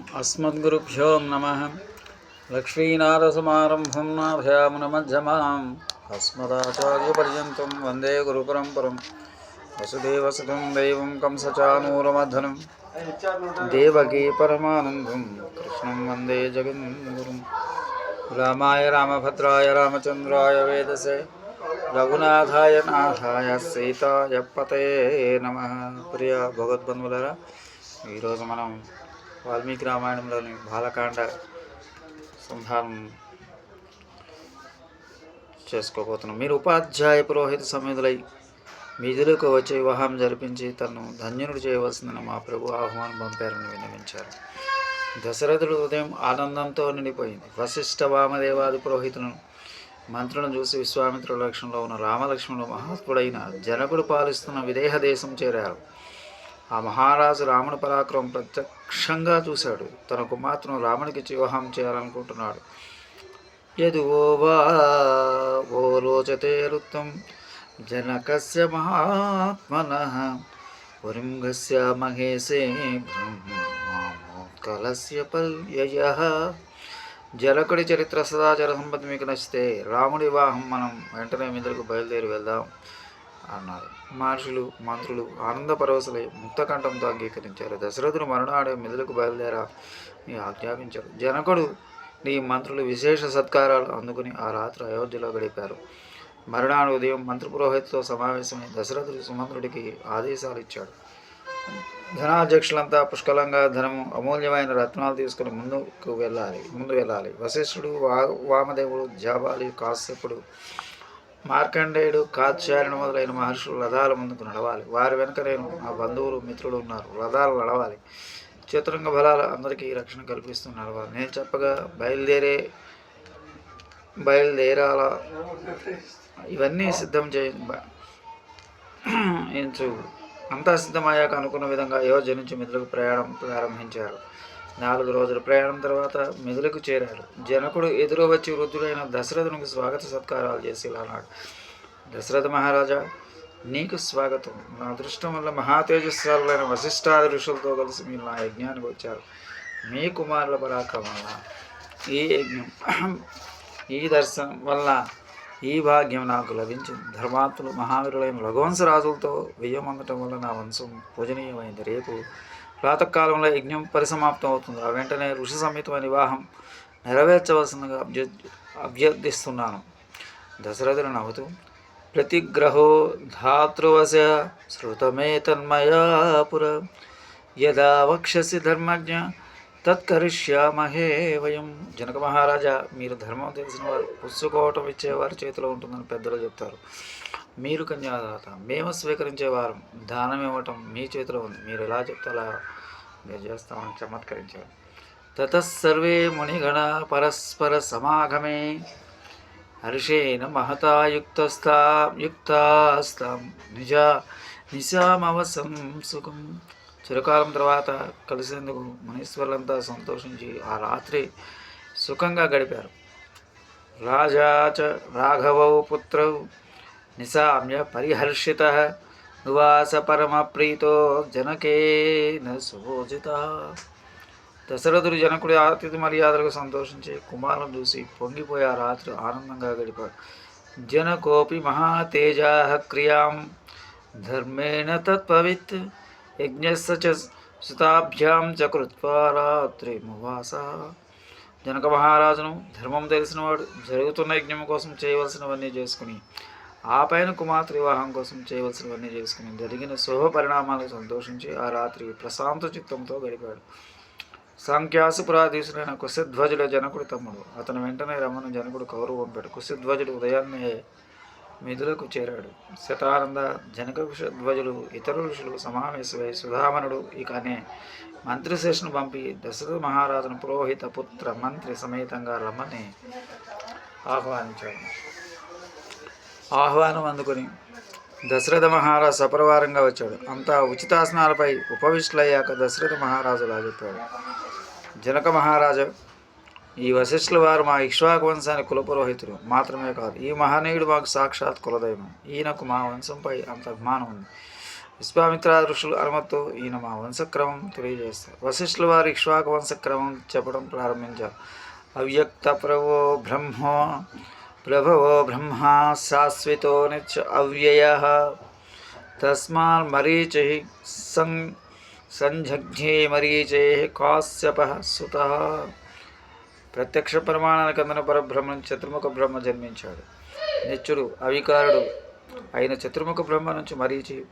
अस्मद्गुरुभ्यो नमः। लक्ष्मीनाथसमारम्भं नाथयामुनमध्यमाम् अस्मदाचार्यपर्यन्तं वन्दे गुरुपरम्परं। वसुदेवसुतं दैवं कंसचानूरमर्दनं देवकी परमानन्दं कृष्णं वन्दे जगद्गुरुं। रामाय रामभद्राय रामचन्द्राय वेदसे रघुनाथाय नाथाय सीताय पतये नमः। ప్రియ భగవద్బంధువులారా, ఈరోజు మనం వాల్మీకి రామాయణంలోని బాలకాండ సంధానం చేసుకోబోతున్నాం. మీరు ఉపాధ్యాయ పురోహిత సమేతులై విధులకు వచ్చి వివాహం జరిపించి తనను ధన్యుడు చేయవలసిందని మా ప్రభు ఆహ్వానం పంపారని విన్నవించారు. దశరథుడు ఉదయం ఆనందంతో నిండిపోయింది. వశిష్ఠ వామదేవాది పురోహితులను మంత్రులను చూసి విశ్వామిత్రుల లక్ష్యంలో ఉన్న రామలక్ష్మణుడు మహాత్ముడైన జనకుడు పాలిస్తున్న విదేహ దేశం చేరారు. ఆ మహారాజు రాముని పరాక్రమం ప్రత్యక్షంగా చూశాడు. తన కుమార్తెను రామునికి వివాహం చేయాలనుకుంటున్నాడు. యదువా ఓ రోచతే రుత్తం జనకస్య మహాత్మనః పురింగస్య మహేశే బ్రహ్మోత్కలస్య పల్యయః. జనకుడి చరిత్ర సదాచార సంపత్తి మీకు నచ్చితే రాముడి వివాహం మనం వెంటనే మీదకు బయలుదేరి వెళ్దాం అన్నారు. మహర్షులు మంత్రులు ఆనందపరవశులై ముక్తకంఠంతో అంగీకరించారు. దశరథుడు మరునాడే మిదులకు బయలుదేరని ఆజ్ఞాపించారు. జనకుడు నీ మంత్రులు విశేష సత్కారాలు అందుకుని ఆ రాత్రి అయోధ్యలో గడిపారు. మరునాడు ఉదయం మంత్రిపురోహితులతో సమావేశమై దశరథుడు సుమంత్రుడికి ఆదేశాలు ఇచ్చాడు. ధనాధ్యక్షులంతా పుష్కలంగా ధనము అమూల్యమైన రత్నాలు తీసుకుని ముందు వెళ్ళాలి. వశిష్ఠుడు, వామదేవుడు, జాబాలి, కాశ్యపుడు, మార్కండేయుడు, కాత్యాయనుడు మొదలైన మహర్షులు రథాల ముందుకు నడవాలి. వారి వెనుక నేను నా బంధువులు మిత్రులు ఉన్నారు. రథాలు నడవాలి. చతురంగ బలాల అందరికీ రక్షణ కల్పిస్తూ నడవాలి. నేను చెప్పగా బయలుదేరాలా ఇవన్నీ సిద్ధం చేయించు. అంతా సిద్ధమయ్యాక అనుకున్న విధంగా అయోధ్య నుంచి మిథులకు ప్రయాణం ప్రారంభించారు. 4 రోజుల ప్రయాణం తర్వాత మిథులకు చేరారు. జనకుడు ఎదురు వచ్చి వృద్ధుడైన దశరథునికి స్వాగత సత్కారాలు చేసి ఇలా అన్నాడు. దశరథ మహారాజా, నీకు స్వాగతం. నా అదృష్టం వల్ల మహాతేజస్సారులైన వశిష్ఠాది ఋషులతో కలిసి మీరు నా యజ్ఞానికి వచ్చారు. మీ కుమారుల పరాక్రమం వల్ల ఈ యజ్ఞం ఈ దర్శనం వల్ల ఈ భాగ్యం నాకు లభించింది. ధర్మాత్ములు మహావీరులైన రఘువంశరాజులతో వియ్యమందటం వల్ల నా వంశం పూజనీయమైంది. రేపు ప్రాతకాలంలో యజ్ఞం పరిసమాప్తం అవుతుంది. ఆ వెంటనే ఋషి సమేతమైన వివాహం నెరవేర్చవలసిందిగా అభ్యర్థిస్తున్నాను. దశరథుడు నవ్వుతూ, ప్రతిగ్రహో ధాతృవశ శృతమే తన్మయా పుర యదా వక్షసి ధర్మజ్ఞ తత్కరిష్యామహే వయం. జనక మహారాజా, మీరు ధర్మం తెలిసిన వారు. పుచ్చుకోవటం ఇచ్చేవారి చేతిలో ఉంటుందని పెద్దలు చెప్తారు. మీరు కన్యాదాత, మేము స్వీకరించేవారు. దానం ఇవ్వటం మీ చేతిలో ఉంది. మీరు ఎలా చెప్తే అలా మీరు చేస్తామని చమత్కరించారు. తతస్సర్వే మునిగణ పరస్పర సమాగమే హర్షేణ మహతా యుక్తాస్తాం నిశామవసం సుఖం. చిరకాలం తర్వాత కలిసేందుకు మునీశ్వరులంతా సంతోషించి ఆ రాత్రి సుఖంగా గడిపారు. రాజా చ రాఘవౌ పుత్రౌ నిశామ్య పరిహర్షిత నివాస పరమప్రీతో జనకేన సుభోజిత. దశరథుడు జనకుడి అతిథి మర్యాదలకు సంతోషించి కుమారులను చూసి పొంగిపోయి ఆ రాత్రి ఆనందంగా గడిపాడు. జనకోపి మహాతేజా క్రియాం ధర్మేణ తత్పవిత్ యజ్ఞస్య చ సుతాభ్యాం చ కృత్వా రాత్రిమువాస. జనక మహారాజును ధర్మం తెలిసినవాడు జరుగుతున్న యజ్ఞం కోసం చేయవలసినవన్నీ చేసుకుని ఆ పైన కుమార్తె వివాహం కోసం చేయవలసినవన్నీ చేసుకుని జరిగిన శుభ పరిణామాలకు సంతోషించి ఆ రాత్రి ప్రశాంత చిత్తంతో గడిపాడు. సంఖ్యాసుపురాధీశులైన కుశధ్వజుల జనకుడు తమ్ముడు. అతను వెంటనే రమ్మని జనకుడు కౌరవ పంపాడు. కుశధ్వజుడు ఉదయాన్నే మిథులకు చేరాడు. శతానంద, జనక కుశధ్వజులు ఇతర ఋషులు సమావేశమై సుధామనుడు ఇక అనే మంత్రిశేషును పంపి దశరథ మహారాజును పురోహిత పుత్ర మంత్రి సమేతంగా రమ్మని ఆహ్వానించాడు. ఆహ్వానం అందుకుని దశరథ మహారాజు సపరివారంగా వచ్చాడు. అంతా ఉచితాసనాలపై ఉపవిష్టులయ్యాక దశరథ మహారాజు ఇలా చెప్పాడు. జనక మహారాజు, ఈ వశిష్ఠుల వారు మా ఇక్ష్వాకు వంశానికి కులపురోహితుడు మాత్రమే కాదు, ఈ మహనీయుడు మాకు సాక్షాత్ కులదైవం. ఈయనకు మా వంశంపై అంత అభిమానం ఉంది. విశ్వామిత్ర ఋషులు అనుమతితో ఈయన మా వంశక్రమం తెలియజేస్తారు. వశిష్ఠుల వారి ఇక్ష్వాకు వంశక్రమం చెప్పడం ప్రారంభించారు. అవ్యక్త ప్రభవో బ్రహ్మ శాశ్వతో నిత్య అవ్యయ తస్మాన్ మరీచి సంజఘ్నే మరీచే కాశ్యప సుత. ప్రత్యక్ష ప్రమాణానికి అందిన పరబ్రహ్మం చతుర్ముఖ బ్రహ్మ జన్మించాడు. నిత్యుడు అవికారుడు అయిన చతుర్ముఖ బ్రహ్మ నుంచి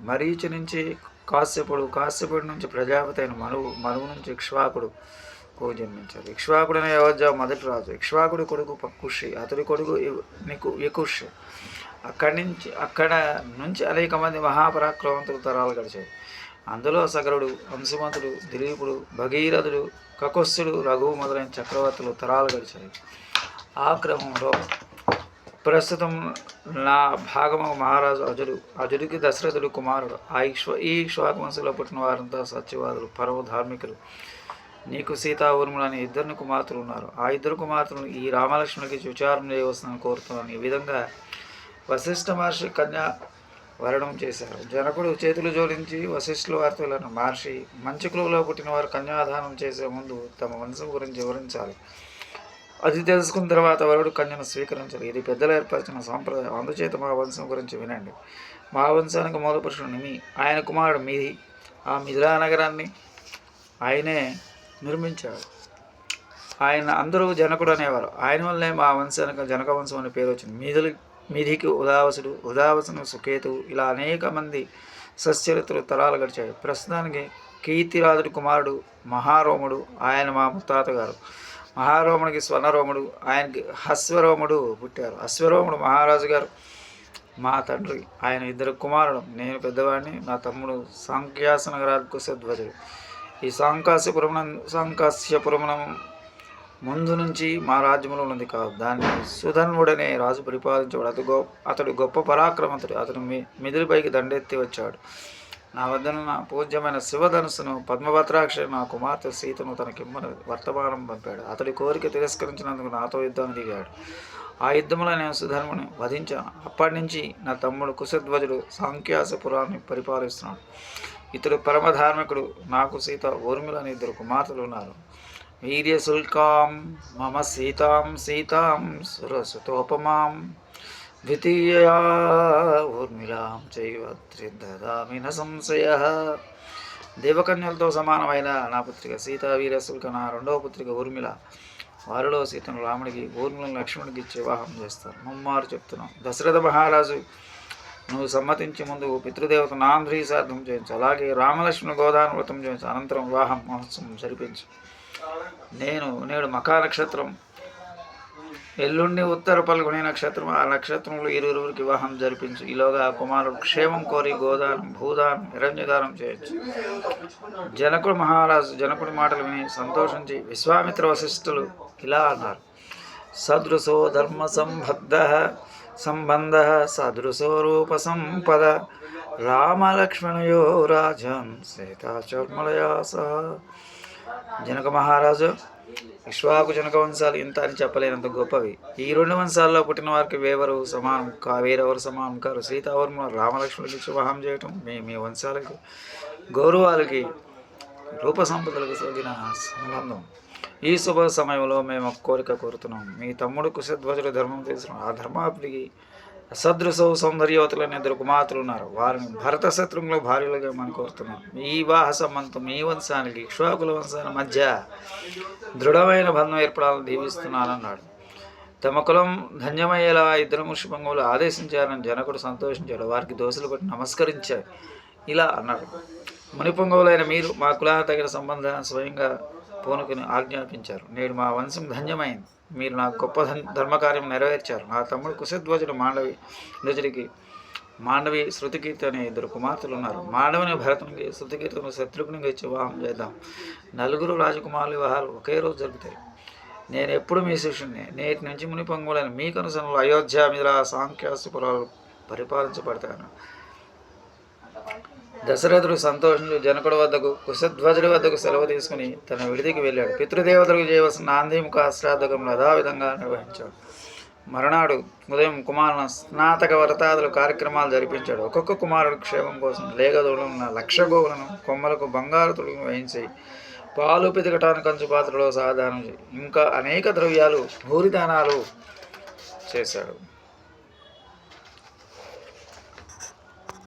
మరీచి నుంచి కాశ్యపుడి నుంచి ప్రజాపతి అయిన మనువు నుంచి ఇక్ష్వాకుడు జన్మించాడు. ఇక్ష్వాకుడు అనే అయోధ్య మొదటి రాజు. ఇక్ష్వాకుడు కొడుకు పక్కుషి, అతడి కొడుకు యకుష్. అక్కడ నుంచి అనేక మంది మహాపరాక్రమవంతులు తరాలు గడిచాయి. అందులో సగరుడు, అంశుమంతుడు, దిలీపుడు, భగీరథుడు, కకుత్సుడు, రఘువు మొదలైన చక్రవర్తులు తరాలు గడిచాయి. ఆ క్రమంలో ప్రస్తుతం నా భాగము మహారాజు అజుడికి దశరథుడు కుమారుడు. ఈ ఇక్ష్వాకు వంశంలో పుట్టిన వారంతా సత్యవాదులు, పరమ ధార్మికులు. నీకు సీతా ఊర్మిళ అని ఇద్దరిని కుమార్తెలు ఉన్నారు. ఆ ఇద్దరు కుమార్తెలను ఈ రామలక్ష్మణుడికి విచారం చేయవలసిందని కోరుతున్నాను. ఈ విధంగా వశిష్ఠ మహర్షి కన్యా వరణం చేశారు. జనకుడు చేతులు జోడించి వశిష్ఠుల వార్తలను మహర్షి మంచి కులంలో పుట్టిన వారు కన్యాదానం చేసే ముందు తమ వంశం గురించి వివరించాలి. అది తెలుసుకున్న తర్వాత వరుడు కన్యను స్వీకరించాలి. ఇది పెద్దలు ఏర్పరిచిన సాంప్రదాయం. అందుచేత మా వంశం గురించి వినండి. మా వంశానికి మూలపురుషుడు నిమి, ఆయన కుమారుడు మిధి. ఆ మిథిలా నగరాన్ని ఆయనే నిర్మించాడు. ఆయన అందరూ జనకుడు అనేవారు. ఆయన వల్లే మా వంశానికి జనక వంశం అనే పేరు వచ్చింది. మిధికి ఉదావసును సుకేతువు, ఇలా అనేక మంది సచ్చరిత్రలు తరాలు గడిచాయి. ప్రస్తుతానికి కీర్తిరాజుడి కుమారుడు మహారోముడు, ఆయన మా ముత్తాత గారు. మహారోముడికి స్వర్ణరోముడు, ఆయనకి అశ్వరోముడు పుట్టారు. అశ్వరోముడు మహారాజు గారు మా తండ్రి. ఆయన ఇద్దరు కుమారుడు. నేను పెద్దవాడిని, నా తమ్ముడు సాంఖ్యాస నగరాలు కుశధ్వజుడు. ఈ సాంకాస్యపురం ముందు నుంచి మా రాజ్యంలో ఉన్నది కాదు. దాన్ని సుధన్వుడనే రాజు పరిపాలించేవాడు. అతడు గొప్ప పరాక్రమంతుడు. అతడు మిదిలిపైకి దండెత్తి వచ్చాడు. నా వద్దన నా పూజ్యమైన శివధనుసును పద్మభద్రాక్ష నా కుమార్తె సీతను తనకిమ్మని వర్తమానం పంపాడు. అతడి కోరిక తిరస్కరించినందుకు నాతో యుద్ధాన్ని దిగాడు. ఆ యుద్ధంలో నేను సుధర్ముని వధించాను. అప్పటి నుంచి నా తమ్ముడు కుశధ్వజుడు సాంఖ్యాసపురాన్ని పరిపాలిస్తున్నాడు. ఇతడు పరమధార్మికుడు. నాకు సీత ఊర్మిళ అని ఇద్దరు కుమార్తెలు ఉన్నారు. వీర్యశుల్కాం మమ సీతాం సురసుతోపమాం ద్వితీయా ఊర్మిళాం చైవ త్రిదదామి న సంశయః. దేవకన్యలతో సమానమైన నా పుత్రిక సీత, వీరశుల్క నా రెండవ పుత్రిక ఊర్మిళ. వారిలో సీతను రాముడికి, ఊర్మిళను లక్ష్మణుడికి ఇచ్చి వివాహం చేస్తారు. ముమ్మారు చెప్తున్నాం. దశరథ మహారాజు నువ్వు సమ్మతించి ముందు పితృదేవత నాంధ్రీ శ్రాద్ధం చేయించు. అలాగే రామలక్ష్మణ గోదాన వ్రతం చేయించు. అనంతరం వివాహం మహోత్సవం జరిపించు. నేడు మకా నక్షత్రం, ఎల్లుండి ఉత్తర పల్గొని నక్షత్రం. ఆ నక్షత్రంలో ఇరువురికి వివాహం జరిపించు. ఈలోగా కుమారుడు క్షేమం కోరి గోదానం, భూదానం, నిరంజదానం చేయొచ్చు. జనకుడి మాటలు విని సంతోషించి విశ్వామిత్ర వశిష్ఠులు ఇలా అన్నారు. సదృశో ధర్మ సంబంధ సదృశో రూప సంపద రామలక్ష్మణయో రాజం సీతాచర్మలయా సహ. జనక మహారాజు ఇక్ష్వాకు జనక వంశాలు ఇంత అని చెప్పలేనంత గొప్పవి. ఈ రెండు వంశాల్లో పుట్టిన వారికి వేరెవరు సమానం కారు. సీతావర్మ రామలక్ష్మణుడికి వివాహం చేయటం మీ వంశాలకి, గౌరవాలకి, రూప సంపదలకు సోగిన సంబంధం. ఈ శుభ సమయంలో మేము ఒక కోరిక కోరుతున్నాం. మీ తమ్ముడు కుశధ్వజుడు ధర్మం తీసుకున్నాం. ఆ ధర్మాపుడికి సదృశవు సౌందర్యవతులని ఇద్దరు కుమార్తెలు ఉన్నారు. వారిని భరత శత్రుఘ్నుల భార్యలుగా మనం కోరుతున్నాం. ఈ వివాహ సంబంధం మీ వంశానికి ఇక్ష్వాకుల వంశాల మధ్య దృఢమైన బంధం ఏర్పడాలని దీవిస్తున్నానన్నాడు. తమ కులం ధన్యమయ్యేలా ఇద్దరు ముషిపంగులు ఆదేశించారని జనకుడు సంతోషించాడు. వారికి దోశలు కొట్టి నమస్కరించాడు. ఇలా అన్నాడు. మునిపొంగవులైన మీరు మా కులానికి తగిన సంబంధాన్ని స్వయంగా పూనుకుని ఆజ్ఞాపించారు. నేడు మా వంశం ధన్యమైంది. మీరు నాకు గొప్ప ధర్మకార్యం నెరవేర్చారు. నా తమ్ముడు కుశధ్వజుడు మాండవి శృతికీర్తి అనే ఇద్దరు కుమార్తెలు ఉన్నారు. మాండవిని భరతునికి, శృతికీర్తిని శత్రుఘ్నునికి ఇచ్చి వివాహం చేద్దాం. నలుగురు రాజకుమారుల వివాహాలు ఒకే రోజు జరుగుతాయి. నేను ఎప్పుడు మీ శిష్యుడిని. నేటి నుంచి మునిపొంగులైన మీ కనుసనలో అయోధ్య మిథిలా సాంఖ్యాసపురాలు పరిపాలించబడతాను. దశరథుడు సంతోషించి జనకుడి వద్దకు, కుశధ్వజుడి వద్దకు సెలవు తీసుకుని తన విడిదికి వెళ్ళాడు. పితృదేవతలకు చేయవలసిన నాందీముఖ శ్రాద్ధకములు యథావిధంగా నిర్వహించాడు. మరునాడు ఉదయం కుమారుని స్నాతక వ్రతాదులు కార్యక్రమాలు జరిపించాడు. ఒక్కొక్క కుమారుడు క్షేమం కోసం లేగదూడలు ఉన్న 1,00,000 గోవులను, కొమ్మలకు బంగారు తుడుగును వేయించి పాలు పితకటానికి కంచు పాత్రలో సాధారణ ఇంకా అనేక ద్రవ్యాలు భూరిదానాలు చేశాడు.